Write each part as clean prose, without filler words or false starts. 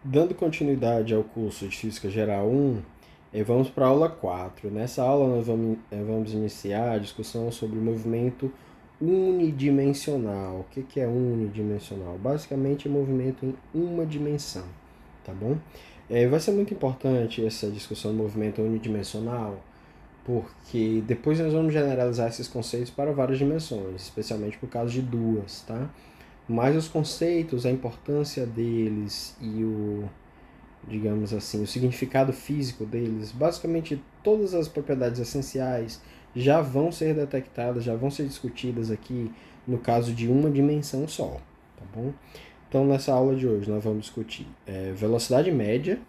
Dando continuidade ao curso de Física Geral 1, vamos para a aula 4. Nessa aula nós vamos iniciar a discussão sobre o movimento unidimensional. O que é unidimensional? Basicamente é movimento em uma dimensão, tá bom? Vai ser muito importante essa discussão do movimento unidimensional, porque depois nós vamos generalizar esses conceitos para várias dimensões, especialmente por causa de duas, tá? Mas os conceitos, a importância deles e digamos assim, o significado físico deles, basicamente todas as propriedades essenciais já vão ser detectadas, já vão ser discutidas aqui no caso de uma dimensão só, tá bom? Então nessa aula de hoje nós vamos discutir velocidade média,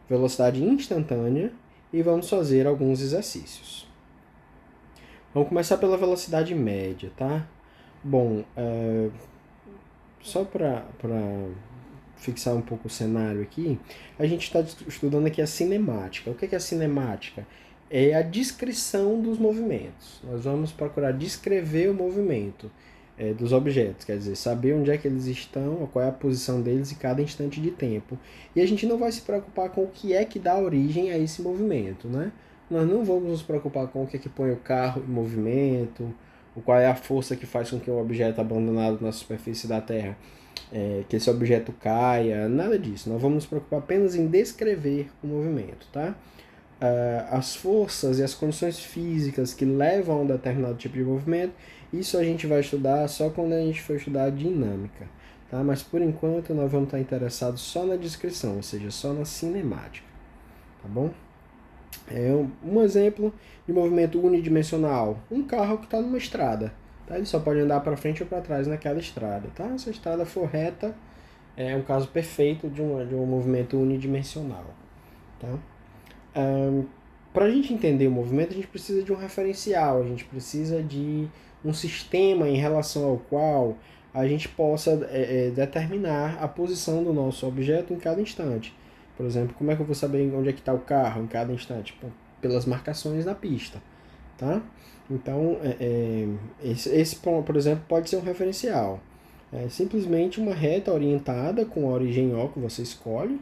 velocidade instantânea e vamos fazer alguns exercícios. Vamos começar pela velocidade média, tá? Bom, só para fixar um pouco o cenário aqui, a gente está estudando aqui a cinemática. O que é a cinemática? É a descrição dos movimentos. Nós vamos procurar descrever o movimento dos objetos, quer dizer, saber onde é que eles estão, qual é a posição deles em cada instante de tempo. E a gente não vai se preocupar com o que é que dá origem a esse movimento, né? Nós não vamos nos preocupar com o que é que põe o carro em movimento, qual é a força que faz com que um objeto abandonado na superfície da Terra que esse objeto caia, nada disso. Nós vamos nos preocupar apenas em descrever o movimento, tá? As forças e as condições físicas que levam a um determinado tipo de movimento, isso a gente vai estudar só quando a gente for estudar a dinâmica, tá? Mas por enquanto nós vamos estar interessados só na descrição, ou seja, só na cinemática, tá bom? Um exemplo de movimento unidimensional, um carro que está numa estrada. Tá? Ele só pode andar para frente ou para trás naquela estrada. Tá? Se a estrada for reta, é um caso perfeito de um movimento unidimensional. Tá? Para a gente entender o movimento, a gente precisa de um referencial, a gente precisa de um sistema em relação ao qual a gente possa determinar a posição do nosso objeto em cada instante. Por exemplo, como é que eu vou saber onde é que está o carro em cada instante? Pelas marcações na pista. Tá? Então, esse, por exemplo, pode ser um referencial. É simplesmente uma reta orientada com a origem O que você escolhe,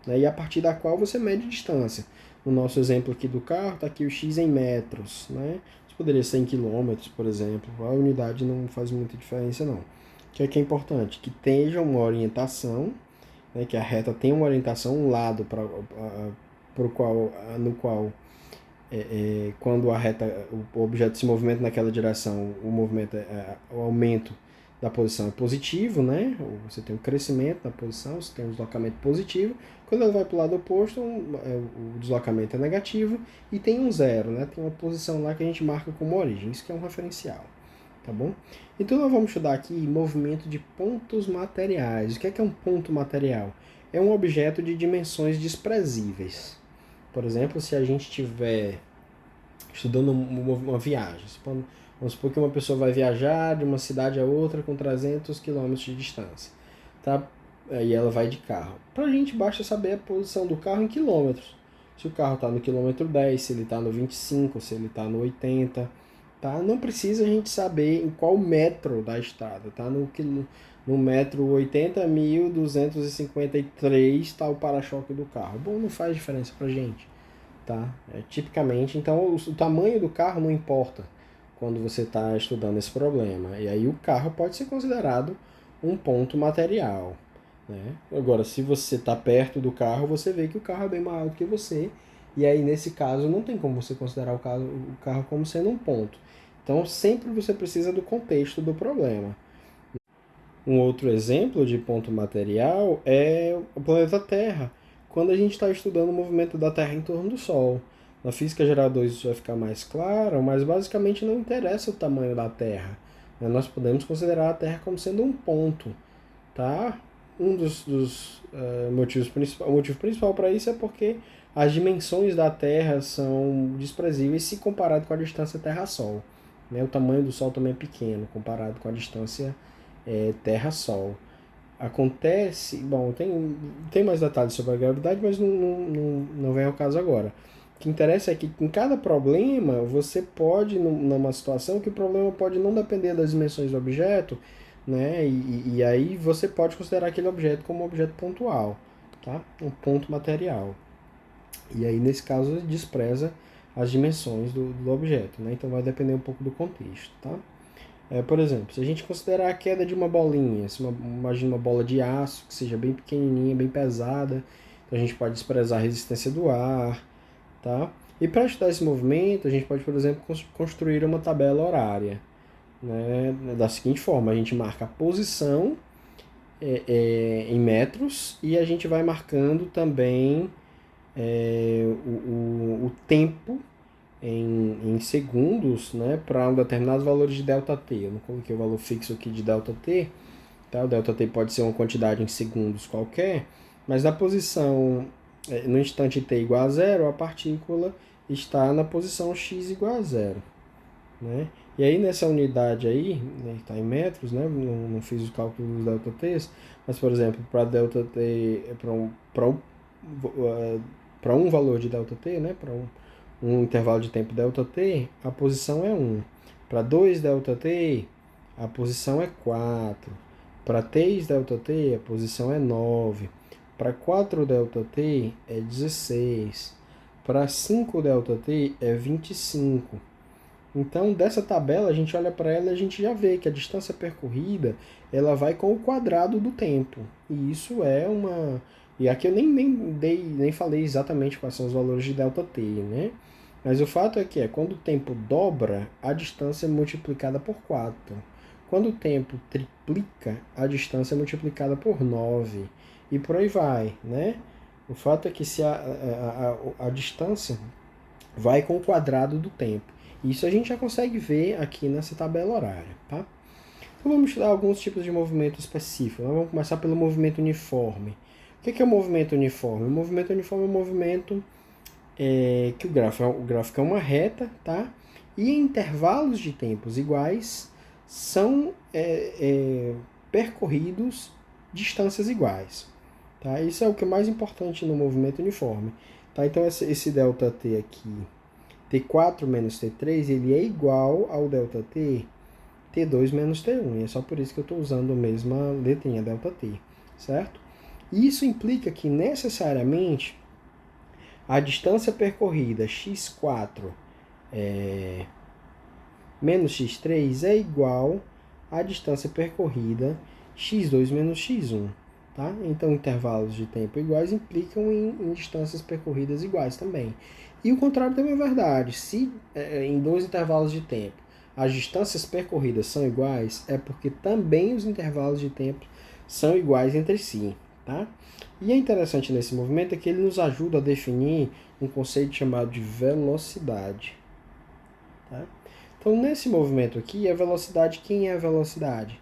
né, e a partir da qual você mede distância. No nosso exemplo aqui do carro, está aqui o x em metros. Né? Isso poderia ser em quilômetros, por exemplo. A unidade não faz muita diferença, não. O que é importante? Que tenha uma orientação, né, que a reta tenha uma orientação, um lado no qual quando a reta, o objeto se movimenta naquela direção, o aumento da posição é positivo, né? Você tem um crescimento da posição, você tem um deslocamento positivo. Quando ele vai para o lado oposto, o deslocamento é negativo e tem um zero, né? Tem uma posição lá que a gente marca como origem. Isso que é um referencial, tá bom? Então nós vamos estudar aqui movimento de pontos materiais. O que é um ponto material? É um objeto de dimensões desprezíveis. Por exemplo, se a gente tiver estudando uma viagem, vamos supor que uma pessoa vai viajar de uma cidade a outra com 300 quilômetros de distância, tá? E ela vai de carro. Para a gente basta saber a posição do carro em quilômetros. Se o carro está no quilômetro 10, se ele está no 25, se ele está no 80, tá? Não precisa a gente saber em qual metro da estrada, tá? No metro 80.253 está o para-choque do carro. Bom, não faz diferença pra gente, tá? Tipicamente, então o tamanho do carro não importa quando você está estudando esse problema. E aí o carro pode ser considerado um ponto material, né? Agora, se você está perto do carro, você vê que o carro é bem maior do que você, e aí nesse caso não tem como você considerar o carro como sendo um ponto. Então sempre você precisa do contexto do problema. Um outro exemplo de ponto material é o planeta Terra, quando a gente está estudando o movimento da Terra em torno do Sol. Na Física Geral 2 isso vai ficar mais claro, mas basicamente não interessa o tamanho da Terra. Nós podemos considerar a Terra como sendo um ponto. Tá? Um dos motivos principais, o motivo principal para isso é porque as dimensões da Terra são desprezíveis se comparado com a distância Terra-Sol. Né? O tamanho do Sol também é pequeno comparado com a distância Terra-Sol. Acontece, bom, tem mais detalhes sobre a gravidade, mas não vem ao caso agora. O que interessa é que em cada problema você pode, numa situação que o problema pode não depender das dimensões do objeto, né? E aí você pode considerar aquele objeto como um objeto pontual, tá? Um ponto material. E aí, nesse caso, despreza as dimensões do objeto, né? Então vai depender um pouco do contexto, tá? Por exemplo, se a gente considerar a queda de uma bolinha, imagina uma bola de aço que seja bem pequenininha, bem pesada, então a gente pode desprezar a resistência do ar, tá? E para estudar esse movimento, a gente pode, por exemplo, construir uma tabela horária, né? Da seguinte forma: a gente marca a posição em metros e a gente vai marcando também o tempo em segundos, né, para um determinados valores de ΔT. Eu não coloquei o valor fixo aqui de ΔT, tá? O ΔT pode ser uma quantidade em segundos qualquer, mas na posição, no instante t igual a zero, a partícula está na posição x igual a zero, né? E aí nessa unidade aí, né, está em metros, né? Não fiz os cálculos dos ΔTs, mas por exemplo, para ΔT, para um valor de ΔT, né, para um intervalo de tempo ΔT, a posição é 1. Para 2 ΔT, a posição é 4. Para 3 ΔT, a posição é 9. Para 4 ΔT, é 16. Para 5 ΔT, é 25. Então, dessa tabela, a gente olha para ela e a gente já vê que a distância percorrida ela vai com o quadrado do tempo. E isso é uma... E aqui eu nem falei exatamente quais são os valores de ΔT, né? Mas o fato é que quando o tempo dobra, a distância é multiplicada por 4. Quando o tempo triplica, a distância é multiplicada por 9. E por aí vai, né? O fato é que se a distância vai com o quadrado do tempo. Isso a gente já consegue ver aqui nessa tabela horária, tá? Então vamos estudar alguns tipos de movimento específico. Vamos começar pelo movimento uniforme. O que é o movimento uniforme? O movimento uniforme é um movimento que o gráfico é uma reta, tá? E em intervalos de tempos iguais são percorridos distâncias iguais, tá? Isso é o que é mais importante no movimento uniforme, tá? Então esse ΔT aqui, T4 menos T3, ele é igual ao ΔT T2 menos T1, e é só por isso que eu estou usando a mesma letrinha ΔT, certo? Isso implica que necessariamente a distância percorrida x4 menos x3 é igual à distância percorrida x2 menos x1. Tá? Então, intervalos de tempo iguais implicam em distâncias percorridas iguais também. E o contrário também é verdade. Se em dois intervalos de tempo as distâncias percorridas são iguais, é porque também os intervalos de tempo são iguais entre si. Tá? E é interessante nesse movimento que ele nos ajuda a definir um conceito chamado de velocidade. Tá? Então, nesse movimento aqui, a velocidade, quem é a velocidade?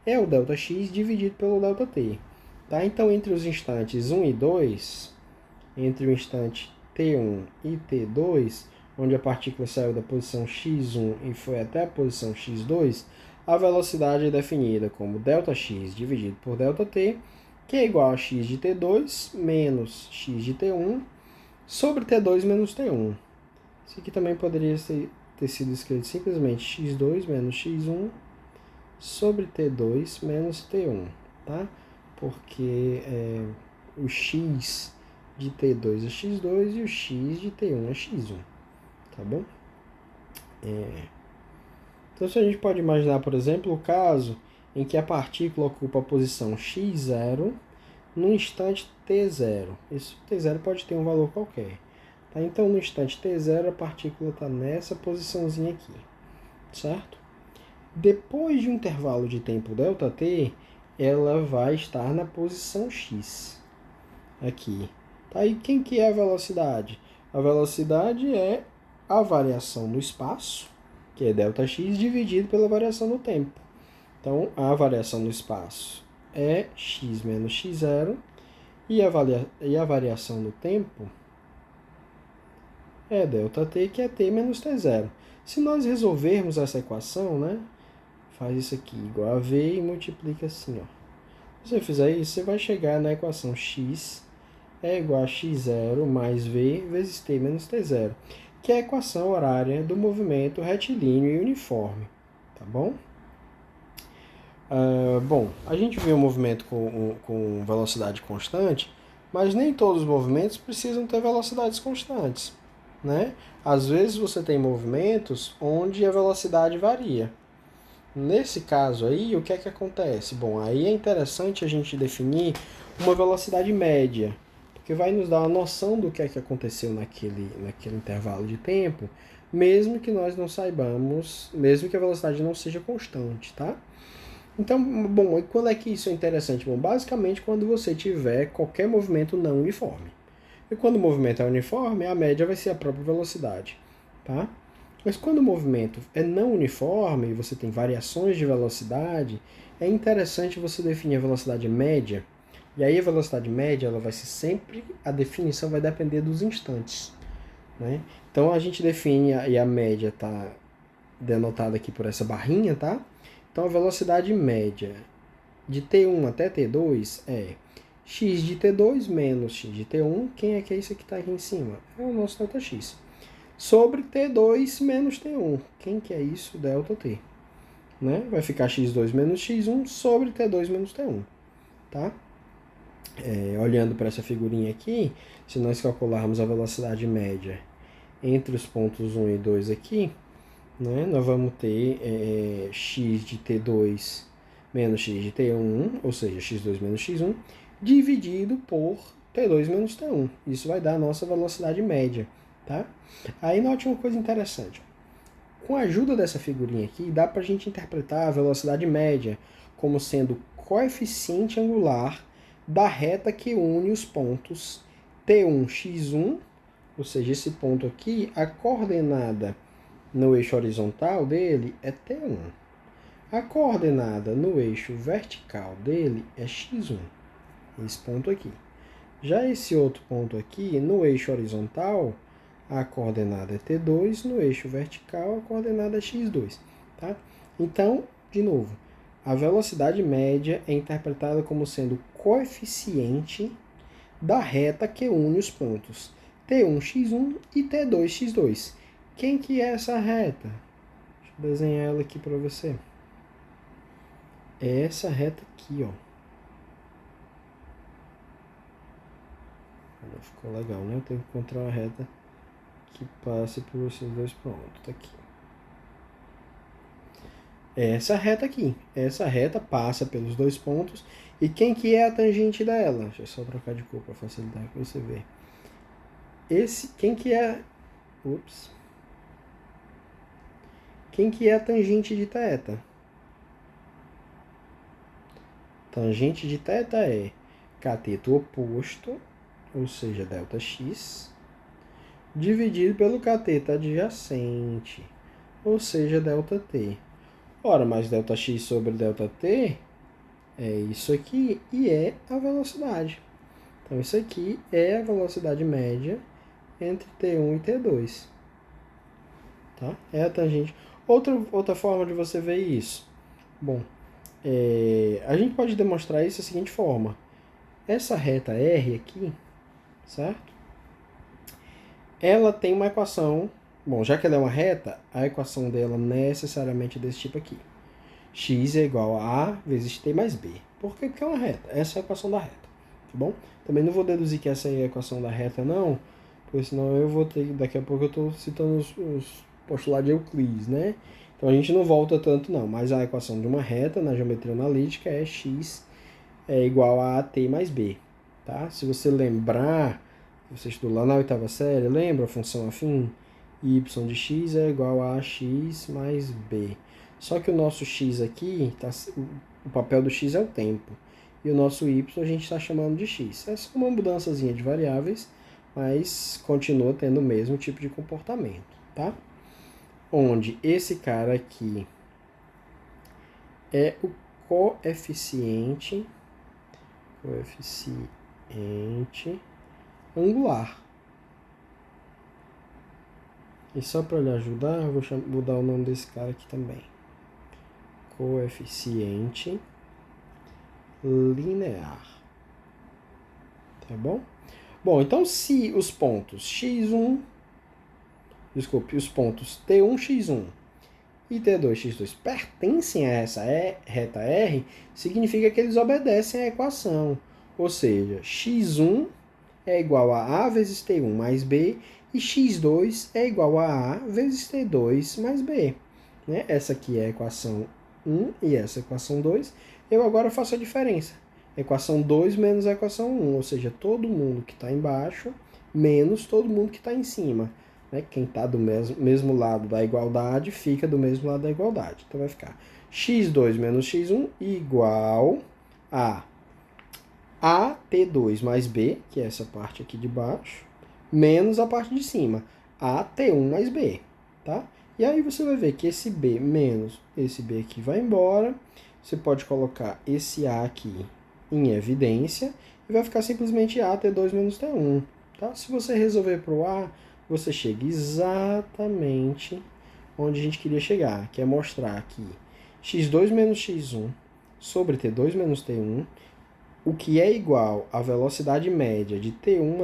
É o ΔX dividido pelo ΔT. Tá? Então, entre os instantes 1 e 2, entre o instante T1 e T2, onde a partícula saiu da posição x1 e foi até a posição x2, a velocidade é definida como ΔX dividido por ΔT, que é igual a x de T2 menos x de T1 sobre T2 menos T1. Isso aqui também poderia ter sido escrito simplesmente x2 menos x1 sobre T2 menos T1, tá? Porque o x de T2 é x2 e o x de T1 é x1, tá bom? Então, se a gente pode imaginar, por exemplo, o caso em que a partícula ocupa a posição x0 no instante t0. Esse t0 pode ter um valor qualquer. Tá? Então, no instante t0, a partícula está nessa posiçãozinha aqui, certo? Depois de um intervalo de tempo ΔT, ela vai estar na posição x, aqui. Tá? E quem que é a velocidade? A velocidade é a variação no espaço, que é ΔX, dividido pela variação no tempo. Então, a variação no espaço é x menos x0, e a variação no tempo é ΔT, que é t menos t0. Se nós resolvermos essa equação, né, faz isso aqui igual a v e multiplica assim. Ó. Se você fizer isso, você vai chegar na equação x é igual a x0 mais v vezes t menos t0, que é a equação horária do movimento retilíneo e uniforme. Tá bom? Bom, a gente vê o movimento com velocidade constante Mas nem todos os movimentos precisam ter velocidades constantes, né? Às vezes você tem movimentos onde a velocidade varia. Nesse caso aí, o que é que acontece? Bom, aí é interessante a gente definir uma velocidade média, porque vai nos dar uma noção do que é que aconteceu naquele intervalo de tempo, mesmo que nós não saibamos, mesmo que a velocidade não seja constante, tá? Então, bom, e quando é que isso é interessante? Bom, basicamente quando você tiver qualquer movimento não uniforme. E quando o movimento é uniforme, a média vai ser a própria velocidade, tá? Mas quando o movimento é não uniforme e você tem variações de velocidade, é interessante você definir a velocidade média. E aí a velocidade média, ela vai ser sempre, a definição vai depender dos instantes, né? Então a gente define, e a média está denotada aqui por essa barrinha, tá? Então a velocidade média de T1 até T2 é x de T2 menos x de T1. Quem é que é isso que está aqui em cima? É o nosso ΔX. Sobre T2 menos T1. Quem que é isso? ΔT. Né? Vai ficar x2 menos x1 sobre T2 menos T1. Tá? Olhando para essa figurinha aqui, se nós calcularmos a velocidade média entre os pontos 1 e 2 aqui, né, nós vamos ter x de T2 menos x de T1, ou seja, x2 menos x1, dividido por T2 menos T1. Isso vai dar a nossa velocidade média. Tá? Aí note uma coisa interessante. Com a ajuda dessa figurinha aqui, dá para a gente interpretar a velocidade média como sendo coeficiente angular da reta que une os pontos T1, x1, ou seja, esse ponto aqui, a coordenada no eixo horizontal dele é T1. A coordenada no eixo vertical dele é x1, esse ponto aqui. Já esse outro ponto aqui, no eixo horizontal, a coordenada é T2, no eixo vertical a coordenada é x2. Tá? Então, de novo, a velocidade média é interpretada como sendo coeficiente da reta que une os pontos T1, x1 e T2, x2. Quem que é essa reta? Deixa eu desenhar ela aqui para você. É essa reta aqui, ó. Ficou legal, né? Eu tenho que encontrar uma reta que passe por esses dois pontos. Tá aqui. Essa reta aqui. Essa reta passa pelos dois pontos. E quem que é a tangente dela? Deixa eu só trocar de cor para facilitar para você ver. Quem que é... Ups. Quem que é a tangente de θ? Tangente de θ é cateto oposto, ou seja, ΔX, dividido pelo cateto adjacente, ou seja, ΔT. Ora, mas ΔX sobre ΔT é isso aqui e é a velocidade. Então, isso aqui é a velocidade média entre T1 e T2. Tá? É a tangente. Outra forma de você ver isso. Bom, a gente pode demonstrar isso da seguinte forma. Essa reta R aqui, certo? Ela tem uma equação. Bom, já que ela é uma reta, a equação dela necessariamente é desse tipo aqui. X é igual a A vezes T mais B. Por quê? Porque é uma reta. Essa é a equação da reta. Tá bom? Também não vou deduzir que essa é a equação da reta, não. Porque senão eu vou ter... Daqui a pouco eu estou citando os postulados de Euclides, né? Então a gente não volta tanto, não. Mas a equação de uma reta na geometria analítica é X é igual a T mais B. Tá? Se você lembrar, você estudou lá na 8ª série, lembra a função afim? Y de x é igual a x mais b. Só que o nosso x aqui, o papel do x é o tempo. E o nosso y a gente está chamando de x. É só uma mudançazinha de variáveis, mas continua tendo o mesmo tipo de comportamento, tá? Onde esse cara aqui é o coeficiente angular. E só para lhe ajudar, eu vou mudar o nome desse cara aqui também. Coeficiente linear. Tá bom? Bom, então se os pontos x1, os pontos T1, x1 e T2, x2 pertencem a essa reta R, significa que eles obedecem à equação. Ou seja, x1 é igual a vezes T1 mais B, e x2 é igual a vezes T2 mais B. Né? Essa aqui é a equação 1 e essa é a equação 2. Eu agora faço a diferença. Equação 2 menos a equação 1, ou seja, todo mundo que está embaixo menos todo mundo que está em cima. Né? Quem está do mesmo lado da igualdade fica do mesmo lado da igualdade. Então vai ficar x2 menos x1 igual a AT2 mais B, que é essa parte aqui de baixo, menos a parte de cima, AT1 mais B, tá? E aí você vai ver que esse B menos esse B aqui vai embora. Você pode colocar esse A aqui em evidência e vai ficar simplesmente AT2 menos T1, tá? Se você resolver para o A, você chega exatamente onde a gente queria chegar, que é mostrar que x2 menos x1 sobre T2 menos T1, o que é igual à velocidade média de T1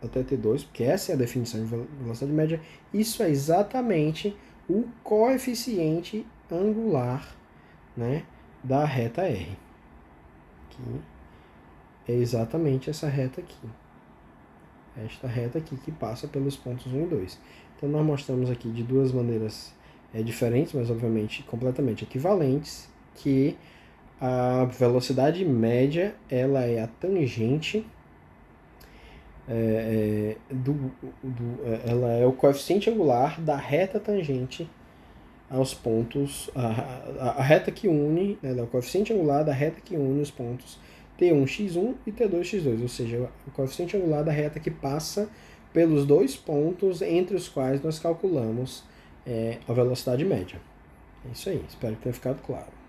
até T2, porque essa é a definição de velocidade média, isso é exatamente o coeficiente angular, né, da reta R. Aqui é exatamente essa reta aqui. Esta reta aqui que passa pelos pontos 1 e 2. Então nós mostramos aqui de duas maneiras diferentes, mas obviamente completamente equivalentes, que a velocidade média ela é a tangente, ela é o coeficiente angular da reta tangente aos pontos, a reta que une, ela é o coeficiente angular da reta que une os pontos T1x1 e T2x2, ou seja, o coeficiente angular da reta que passa pelos dois pontos entre os quais nós calculamos a velocidade média. É isso aí, espero que tenha ficado claro.